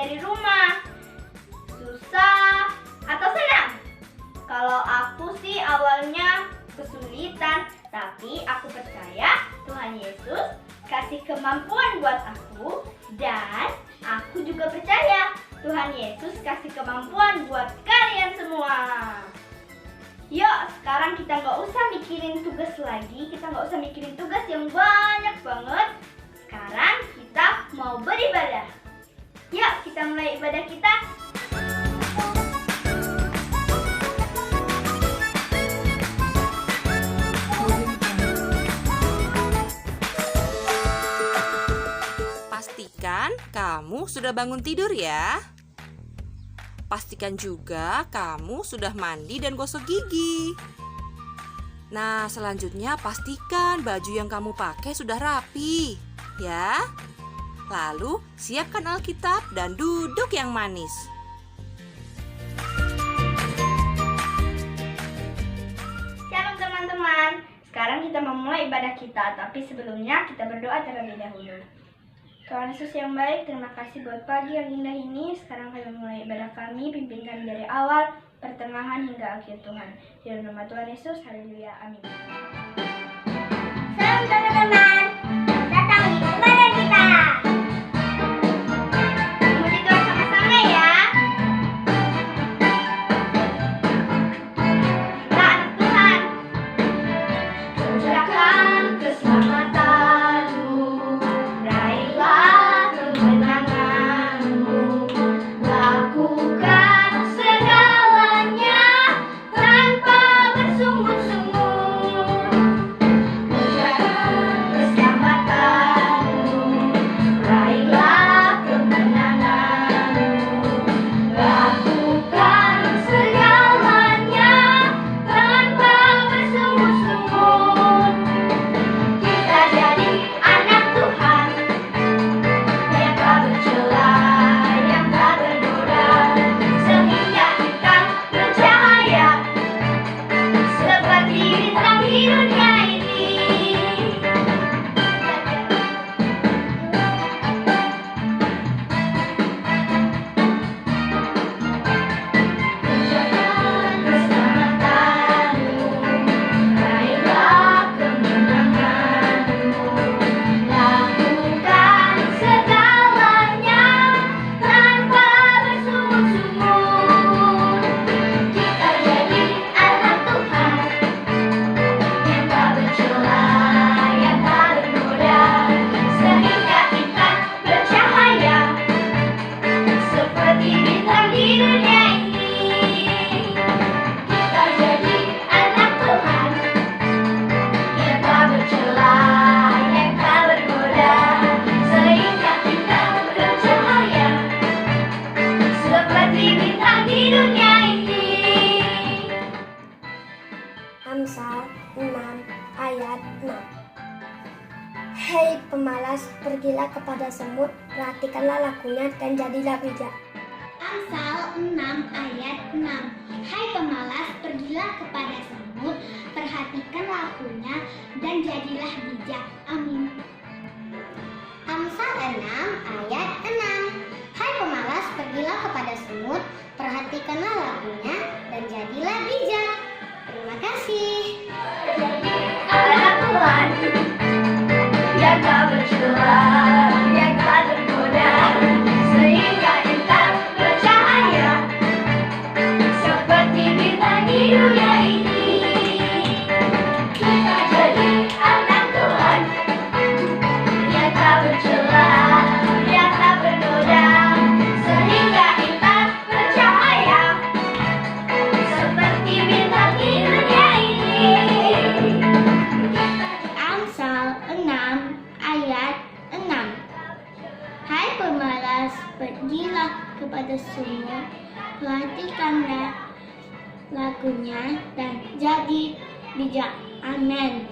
dari rumah? Susah atau senang? Kalau aku sih awalnya kesulitan, tapi aku percaya Tuhan Yesus kasih kemampuan buat aku, dan aku juga percaya Tuhan Yesus kasih kemampuan buat kalian semua. Yuk, sekarang kita nggak usah mikirin tugas lagi, kita nggak usah mikirin tugas yang banyak banget. Sekarang kita mau beribadah. Yuk, kita mulai ibadah kita. Pastikan kamu sudah bangun tidur ya. Pastikan juga kamu sudah mandi dan gosok gigi. Nah, selanjutnya pastikan baju yang kamu pakai sudah rapi, ya. Lalu, siapkan Alkitab dan duduk yang manis. Shalom teman-teman. Sekarang kita memulai ibadah kita, tapi sebelumnya kita berdoa terlebih dahulu. Tuhan Yesus yang baik, terima kasih buat pagi yang indah ini. Sekarang kami mulai ibadah kami, pimpin kami dari awal, pertengahan hingga akhir Tuhan. Di dalam nama Tuhan Yesus, haleluya, amin. Salam teman-teman, datang di ibadah kita. Puji Tuhan sama-sama ya. Kita anak Tuhan. Kerjakan keselamatanmu, raihlah kemenanganmu, lakukan segalanya tanpa bersungut-sungut. Kerjakan keselamatanmu, raihlah kemenanganmu, lakukan segalanya tanpa bersungut-sungut. Kita jadi anak Tuhan yang tak bercela, yang tak bernoda, sehingga kita bercahaya seperti bintang di dunia ini. Kerjakan keselamatanmu, raihlah kemenanganmu, lakukan segalanya tanpa bersungut-sungut. Kita jadi anak Tuhan yang tak bercela, yang tak bernoda, sehingga kita bercahaya seperti bintang di dunia ini. Kita jadi anak Tuhan yang tak bercela, yang tak bernoda, sehingga kita bercahaya seperti bintang di dunia ini. Amsal 6 ayat 6. Hei pemalas, pergilah kepada semut, perhatikanlah lakunya dan jadilah bijak. Amsal 6 ayat 6. Hai pemalas, pergilah kepada semut, perhatikan lakunya dan jadilah bijak. Amin. Amsal 6 ayat 6. Hai pemalas, pergilah kepada semut, perhatikanlah lakunya dan jadilah bijak. Terima kasih. Anak Tuhan yang tak bercela, yang tak tergoda, sehingga kita bercahaya seperti bintang di dunia ini. Kita jadi anak Tuhan yang tak bercela, yang tak bernoda, sehingga kita bercahaya seperti bintang di dunia ini. Amsal 6 ayat 6. Hai pemalas, pergilah kepada semut, perhatikanlah lakunya dan jadi bijak. Amin.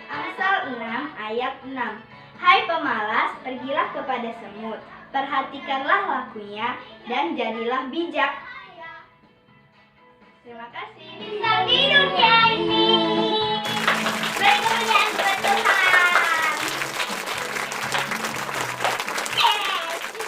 Amsal 6 ayat 6. Hai pemalas, pergilah kepada semut, perhatikanlah lakunya dan jadilah bijak. Terima kasih. Bintang di dunia ini. Beri kemuliaan buat Tuhan. Yes.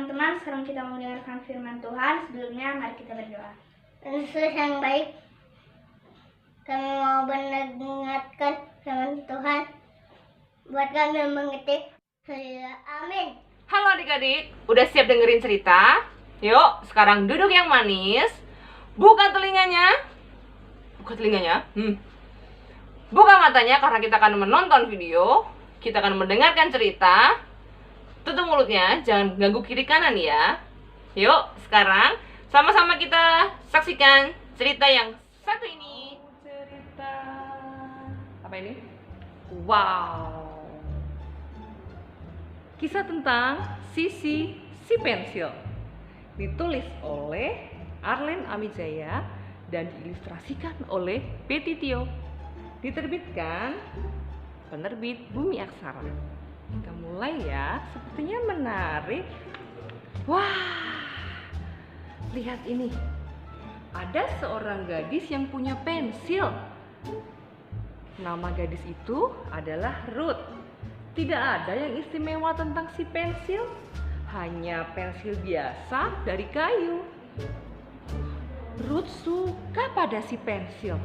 teman-teman, sekarang kita mau mendengarkan firman Tuhan. Sebelumnya mari kita berdoa. Yesus yang baik, kami mau mendengarkan firman Tuhan. Buat kami mengerti. Amin. Halo adik-adik, udah siap dengerin cerita? Yuk, sekarang duduk yang manis. Buka telinganya. Buka telinganya. Buka matanya karena kita akan menonton video. Kita akan mendengarkan cerita. Tutup mulutnya, jangan ganggu kiri kanan ya. Yuk, sekarang sama-sama kita saksikan cerita yang satu ini. Cerita apa ini? Wow. Kisah tentang Sisi si pensil. Ditulis oleh Arlen Amijaya dan diilustrasikan oleh Betty Tio. Diterbitkan penerbit Bumi Aksara. Kita mulai ya, sepertinya menarik. Wah, lihat ini. Ada seorang gadis yang punya pensil. Nama gadis itu adalah Ruth. Tidak ada yang istimewa tentang si pensil, hanya pensil biasa dari kayu. Ruth suka pada si pensil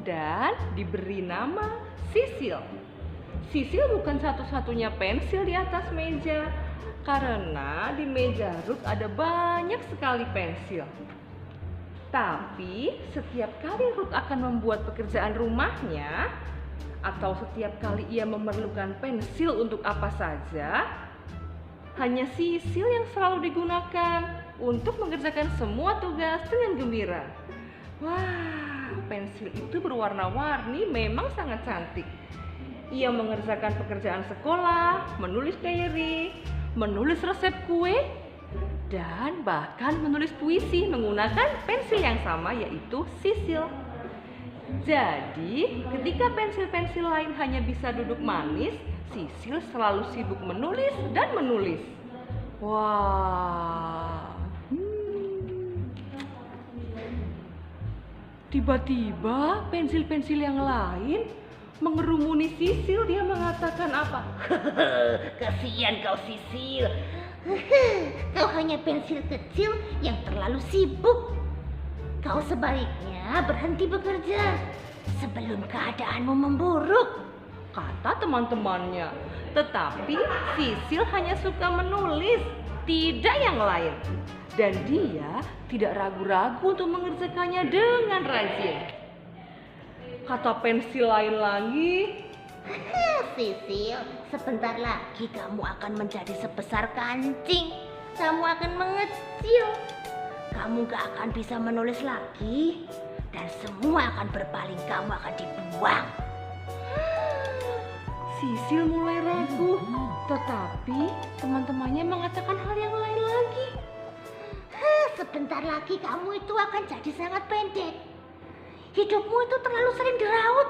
dan diberi nama Sisil. Sisil bukan satu-satunya pensil di atas meja, karena di meja Ruth ada banyak sekali pensil. Tapi setiap kali Ruth akan membuat pekerjaan rumahnya, atau setiap kali ia memerlukan pensil untuk apa saja, hanya sisil yang selalu digunakan untuk mengerjakan semua tugas dengan gembira. Wah, pensil itu berwarna-warni, memang sangat cantik. Ia mengerjakan pekerjaan sekolah, menulis diary, menulis resep kue, dan bahkan menulis puisi menggunakan pensil yang sama, yaitu sisil. Jadi, ketika pensil-pensil lain hanya bisa duduk manis, Sisil selalu sibuk menulis dan menulis. Wah. Tiba-tiba pensil-pensil yang lain mengerumuni Sisil. Dia mengatakan apa? Kasihan kau Sisil. Kau hanya pensil kecil yang terlalu sibuk. Kau sebaiknya berhenti bekerja sebelum keadaanmu memburuk, kata teman-temannya. Tetapi Sisil hanya suka menulis, tidak yang lain. Dan dia tidak ragu-ragu untuk mengerjakannya dengan rajin. Kata pensil lain lagi, Sisil, sebentar lagi kamu akan menjadi sebesar kancing. Kamu akan mengecil. Kamu gak akan bisa menulis lagi, dan semua akan berpaling, kamu akan dibuang. Sisil mulai ragu, tetapi teman-temannya mengatakan hal yang lain lagi. Sebentar lagi kamu itu akan jadi sangat pendek. Hidupmu itu terlalu sering diraut,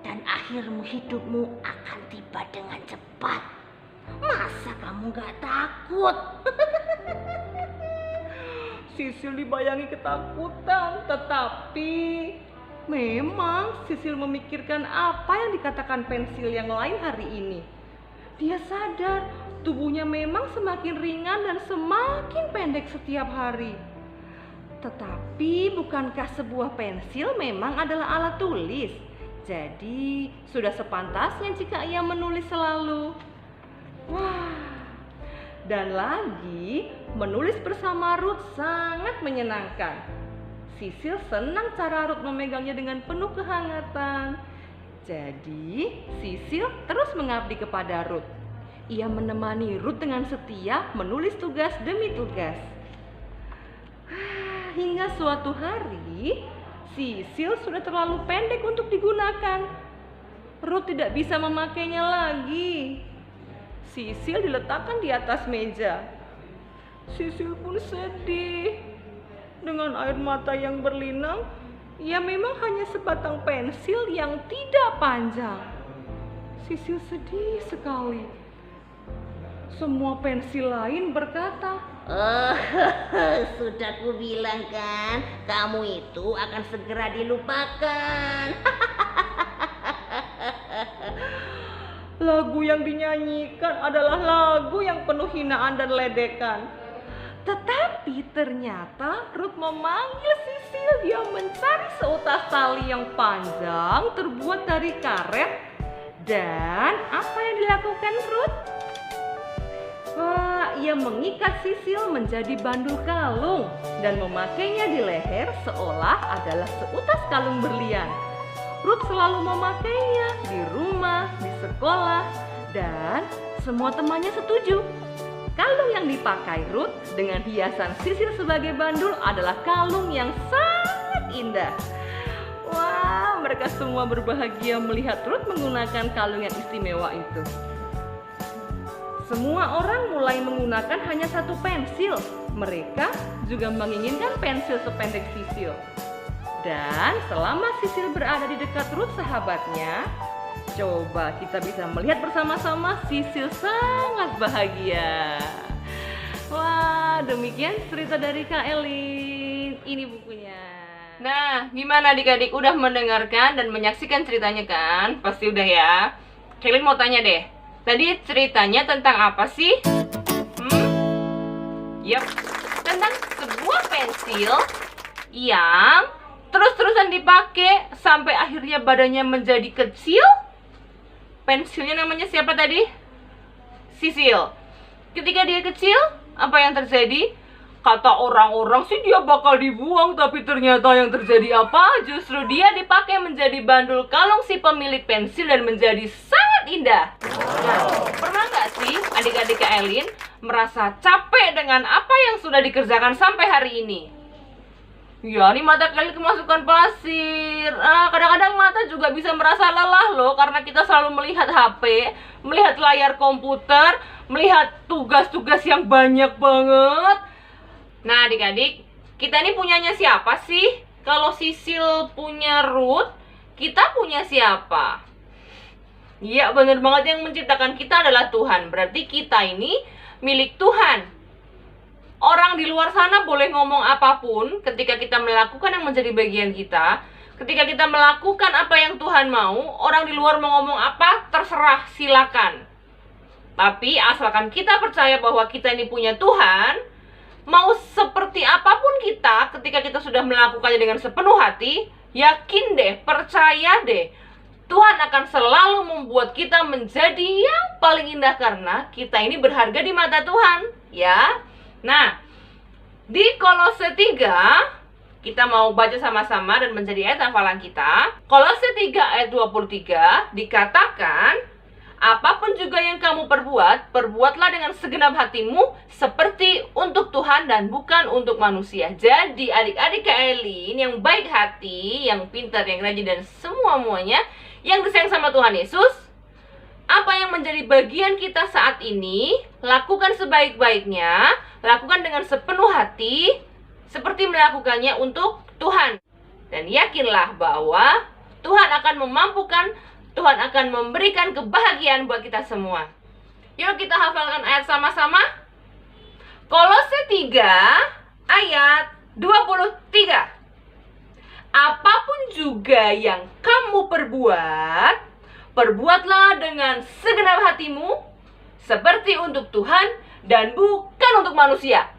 dan akhirmu hidupmu akan tiba dengan cepat. Masa kamu gak takut? Sisil dibayangi ketakutan, tetapi memang Sisil memikirkan apa yang dikatakan pensil yang lain hari ini. Dia sadar tubuhnya memang semakin ringan dan semakin pendek setiap hari. Tetapi bukankah sebuah pensil memang adalah alat tulis? Jadi sudah sepantasnya jika ia menulis selalu. Wah. Dan lagi, menulis bersama Ruth sangat menyenangkan. Sisil senang cara Ruth memegangnya dengan penuh kehangatan. Jadi, Sisil terus mengabdi kepada Ruth. Ia menemani Ruth dengan setia menulis tugas demi tugas. Hingga suatu hari, Sisil sudah terlalu pendek untuk digunakan. Ruth tidak bisa memakainya lagi. Sisil diletakkan di atas meja. Sisil pun sedih. Dengan air mata yang berlinang, ia memang hanya sebatang pensil yang tidak panjang. Sisil sedih sekali. Semua pensil lain berkata, Sudah kubilang kan, kamu itu akan segera dilupakan. lagu yang dinyanyikan adalah lagu yang penuh hinaan dan ledekan. Tetapi ternyata Ruth memanggil Sisil. Dia mencari seutas tali yang panjang terbuat dari karet. Dan apa yang dilakukan Ruth? Wah, ia mengikat Sisil menjadi bandul kalung dan memakainya di leher seolah adalah seutas kalung berlian. Ruth selalu memakainya di rumah, di sekolah, dan semua temannya setuju. Kalung yang dipakai Ruth dengan hiasan Sisil sebagai bandul adalah kalung yang sangat indah. Wah, mereka semua berbahagia melihat Ruth menggunakan kalung yang istimewa itu. Semua orang mulai menggunakan hanya satu pensil. Mereka juga menginginkan pensil sependek Sisil. Dan selama Sisil berada di dekat Ruth sahabatnya, coba kita bisa melihat bersama-sama Sisil sangat bahagia. Wah, demikian cerita dari Kak Elin. Ini bukunya. Nah, gimana adik-adik? Udah mendengarkan dan menyaksikan ceritanya kan? Pasti udah ya. Kak Elin mau tanya deh. Tadi ceritanya tentang apa sih? Yap, tentang sebuah pensil yang terus-terusan dipakai sampai akhirnya badannya menjadi kecil. Pensilnya namanya siapa tadi? Sisil. Ketika dia kecil, apa yang terjadi? Kata orang-orang sih dia bakal dibuang, tapi ternyata yang terjadi apa? Justru dia dipakai menjadi bandul kalung si pemilik pensil dan menjadi sangat indah. Nah, pernah nggak sih adik-adik Kak Elin merasa capek dengan apa yang sudah dikerjakan sampai hari ini? Ya, ini mata kalian kemasukan pasir. Kadang-kadang mata juga bisa merasa lelah loh, karena kita selalu melihat HP, melihat layar komputer, melihat tugas-tugas yang banyak banget. Nah, adik-adik, kita ini punyanya siapa sih? Kalau Sisil punya Ruth, kita punya siapa? Iya, benar banget, yang menciptakan kita adalah Tuhan. Berarti kita ini milik Tuhan. Orang di luar sana boleh ngomong apapun ketika kita melakukan yang menjadi bagian kita. Ketika kita melakukan apa yang Tuhan mau, orang di luar mau ngomong apa, terserah, silakan. Tapi asalkan kita percaya bahwa kita ini punya Tuhan, mau seperti apapun kita, ketika kita sudah melakukannya dengan sepenuh hati, yakin deh, percaya deh, Tuhan akan selalu membuat kita menjadi yang paling indah karena kita ini berharga di mata Tuhan, ya. Nah, di Kolose 3 kita mau baca sama-sama dan menjadi ayat hafalan kita. Kolose 3 ayat 23 dikatakan, apapun juga yang kamu perbuat, perbuatlah dengan segenap hatimu seperti untuk Tuhan dan bukan untuk manusia. Jadi adik-adik Kak Elin yang baik hati, yang pintar, yang rajin dan semuanya yang disayang sama Tuhan Yesus, apa yang menjadi bagian kita saat ini, lakukan sebaik-baiknya, lakukan dengan sepenuh hati, seperti melakukannya untuk Tuhan. Dan yakinlah bahwa Tuhan akan memampukan, Tuhan akan memberikan kebahagiaan buat kita semua. Yuk kita hafalkan ayat sama-sama. Kolose 3 ayat 23. Apapun juga yang kamu perbuat, perbuatlah dengan segenap hatimu, seperti untuk Tuhan dan bukan untuk manusia.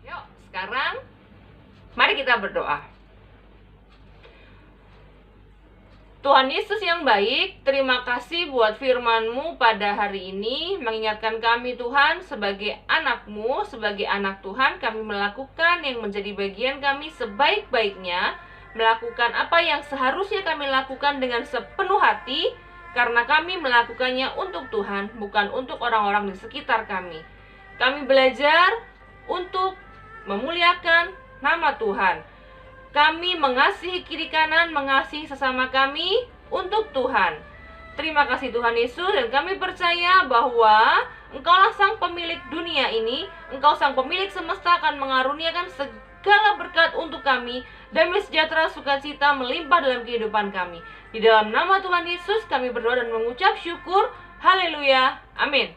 Yuk, sekarang mari kita berdoa. Tuhan Yesus yang baik, terima kasih buat firman-Mu pada hari ini, mengingatkan kami Tuhan sebagai anak-Mu, sebagai anak Tuhan, kami melakukan yang menjadi bagian kami sebaik-baiknya, melakukan apa yang seharusnya kami lakukan dengan sepenuh hati, karena kami melakukannya untuk Tuhan, bukan untuk orang-orang di sekitar kami. Kami belajar untuk memuliakan nama Tuhan. Kami mengasihi kiri kanan, mengasihi sesama kami untuk Tuhan. Terima kasih Tuhan Yesus, dan kami percaya bahwa Engkaulah sang pemilik dunia ini, Engkau sang pemilik semesta akan mengaruniakan segala berkat untuk kami, damai sejahtera sukacita melimpah dalam kehidupan kami. Di dalam nama Tuhan Yesus kami berdoa dan mengucap syukur. Haleluya. Amin.